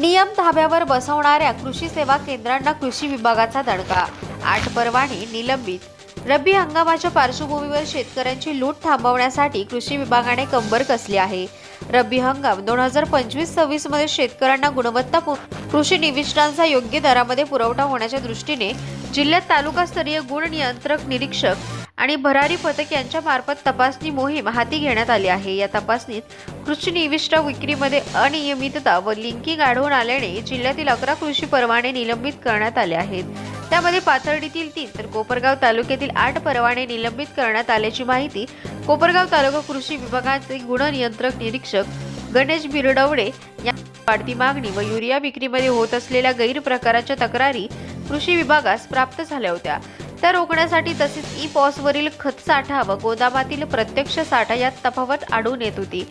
नियम धाब्यावर बसवणाऱ्या कृषी सेवा केंद्रांना कृषी विभागाचा दणका. 8 परवाने निलंबित. रब्बी हंगामाच्या पार्श्वभूमीवर शेतकऱ्यांची लूट थांबवण्यासाठी कृषी विभागाने कंबर कसली आहे. रब्बी हंगाम 2025-26 मध्ये शेतकऱ्यांना गुणवत्तापूर्ण कृषी निविष्ठांचा योग्य दरामध्ये पुरवठा होण्याच्या दृष्टीने जिल्ह्यात तालुकास्तरीय गुण नियंत्रक निरीक्षक आणि भरारी पथक यांच्या मार्फत तपासणी मोहीम हाती घेण्यात आली आहे. या तपासणीत कृषी निविष्ठ विक्रीमध्ये अनियमितता व लिंकिंग आढळून आल्याने जिल्ह्यातील 11 कृषी परवाने निलंबित करण्यात आले आहेत. त्यामध्ये पाथर्डीतील 3 तर कोपरगाव तालुक्यातील 8 परवाने निलंबित करण्यात आल्याची माहिती कोपरगाव तालुका कृषी विभागाचे गुण नियंत्रक निरीक्षक गणेश बिरडवडे यांनी वाढती मागणी व युरिया विक्रीमध्ये होत असलेल्या गैरप्रकाराच्या तक्रारी कृषी विभागास प्राप्त झाल्या होत्या. त्या रोखण्यासाठी तसेच ई-पॉसवरील खत साठा व गोदामातील प्रत्यक्ष साठा यात तफावत आढळून येत होती.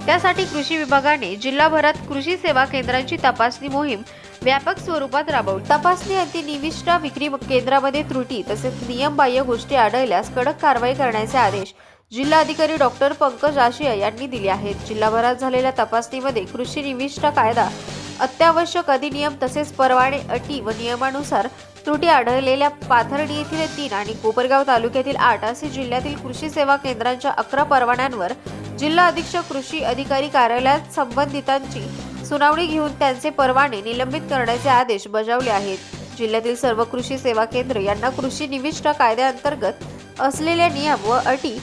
त्यासाठी कृषी विभागाने जिल्हाभरात कृषी सेवा केंद्रांची तपासणी मोहीम व्यापक स्वरूपात राबवली. तपासणी अंती निविष्ठा विक्री केंद्रामध्ये त्रुटी तसेच नियमबाह्य गोष्टी आढळल्यास कडक कारवाई करण्याचे आदेश जिल्हाधिकारी डॉक्टर पंकज आशिया यांनी दिले आहेत. जिल्हाभरात झालेल्या तपासणीमध्ये कृषी निविष्ठा कायदा, अत्यावश्यक अधिनियम तसेच परवाने अटी व नियमानुसार त्रुटी आढळलेल्या पाथर्डी येथील 3 आणि कोपरगाव तालुक्यातील 8 असे जिल्ह्यातील कृषी सेवा केंद्रांच्या 11 परवान्यांवर जिल्हा अधीक्षक कृषी अधिकारी कार्यालयात संबंधितांची सुनावणी घेऊन त्यांचे परवाने निलंबित करण्याचे आदेश बजावले आहेत. जिल्ह्यातील सर्व कृषी सेवा केंद्र यांना कृषी निविष्ठा कायद्याअंतर्गत असलेल्या नियम व अटी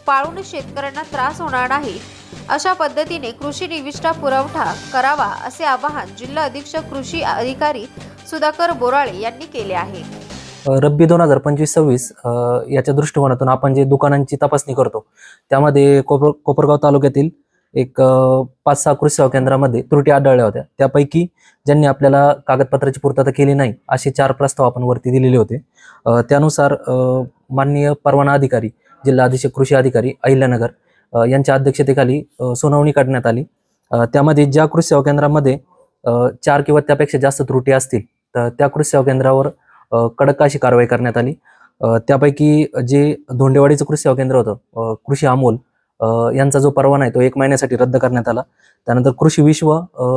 पाळून शेतकऱ्यांना त्रास होणार नाही अशा पद्धतीने कृषी निविष्ठा पुरवठा करावा असे आवाहन जिल्हा अधीक्षक कृषी अधिकारी सुधाकर बोराळे यांनी केले आहे. रब्बी 2025-26 याच्या दृष्टिकोनातून आपण जे दुकानांची तपासणी करतो त्यामध्ये कोपरगाव तालुक्यातील एक 5-6 कृषी सेवा केंद्रामध्ये त्रुटी आढळल्या होत्या. त्यापैकी ज्यांनी आपल्याला कागदपत्राची पूर्तता केली नाही असे 4 प्रस्ताव आपण वरती दिलेले होते. त्यानुसार माननीय परवाना अधिकारी जिल्हा अधीक्षक कृषी अधिकारी अहिल्यानगर यांच्या अध्यक्षतेखाली सुनावणी काढण्यात आली. त्यामध्ये ज्या कृषी सेवा केंद्रामध्ये 4 किंवा त्यापेक्षा जास्त त्रुटी असतील तर त्या कृषी सेवा केंद्रावर कडक अशी कारवाई करण्यात आली. त्यापैकी जे धोंडेवाडीचं कृषी सेवा केंद्र होतं कृषी अमोल यांचा जो परवाना आहे तो 1 महिन्यासाठी रद्द करण्यात आला. त्यानंतर कृषी विश्व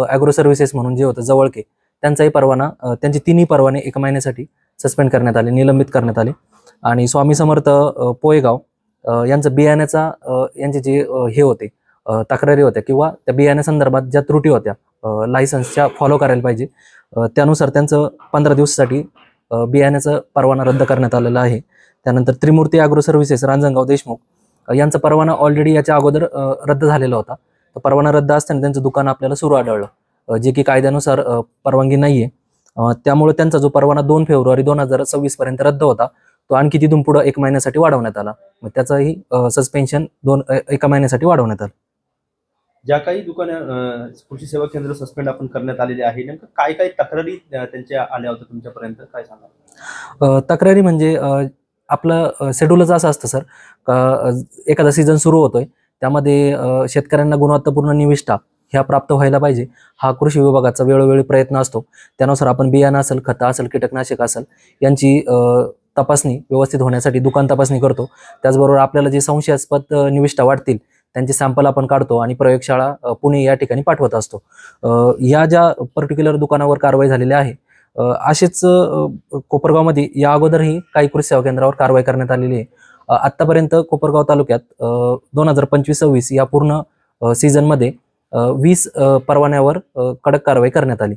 ॲग्रो सर्व्हिसेस म्हणून जे होतं जवळके त्यांचाही परवाना त्यांचे 3ही परवाने 1 महिन्यासाठी सस्पेंड करण्यात आले, निलंबित करण्यात आले. आणि स्वामी समर्थ पोयगाव यांचं बियाण्याचा यांचे जे हे होते तक्रारी होत्या किंवा त्या बियाण्यासंदर्भात ज्या त्रुटी होत्या लायसन्सच्या फॉलो करायला पाहिजे त्यानुसार त्यांचं 15 दिवसासाठी बियाण्याचा परवाना रद्द करण्यात आलेला आहे. त्यानंतर त्रिमूर्ती ॲग्रो सर्व्हिसेस रांजणगाव देशमुख यांचा परवाना ऑलरेडी याच्या अगोदर रद्द झालेला होता. तर परवाना रद्द असताना त्यांचं दुकान आपल्याला सुरू आढळलं जे की कायद्यानुसार परवानगी नाही आहे. त्यामुळे त्यांचा जो परवाना 2 फेब्रुवारी 2026 पर्यंत रद्द होता तो आणखी तिथून पुढे 1 महिन्यासाठी वाढवण्यात आला. मग त्याचंही सस्पेन्शन 1 महिन्यासाठी वाढवण्यात आलं. ज्या काही दुकानं कृषी सेवा केंद्र सस्पेंड आपण करण्यात आलेले आहे नेमकं काय काय तक्रारी त्यांच्या आल्या होत्या तुमच्यापर्यंत काय सांगा? तक्रारी म्हणजे आपलं शेड्यूलच असं असतं सर का एखादा सीझन सुरू होतोय त्यामध्ये शेतकऱ्यांना गुणवत्तापूर्ण निविष्ठा ह्या प्राप्त व्हायला पाहिजे हा कृषी विभागाचा वेळोवेळी प्रयत्न असतो. त्यानुसार आपण बियाणं असेल, खतं असेल, कीटकनाशक असेल यांची तपासणी व्यवस्थित होण्यासाठी दुकान तपासणी करतो. त्याचबरोबर आपल्याला जे संशयास्पद निविष्ठा वाटतील त्यांचे सॅम्पल आपण काढतो आणि प्रयोगशाळा पुणे या ठिकाणी पाठवत असतो. या ज्या पर्टिक्युलर दुकानावर कारवाई झालेली आहे असेच कोपरगावमध्ये या अगोदरही काही कृषी सेवा केंद्रावर कारवाई करण्यात आलेली आहे. आत्तापर्यंत कोपरगाव तालुक्यात 2025-26 या पूर्ण सीझनमध्ये 20 परवान्यावर कडक कारवाई करण्यात आली.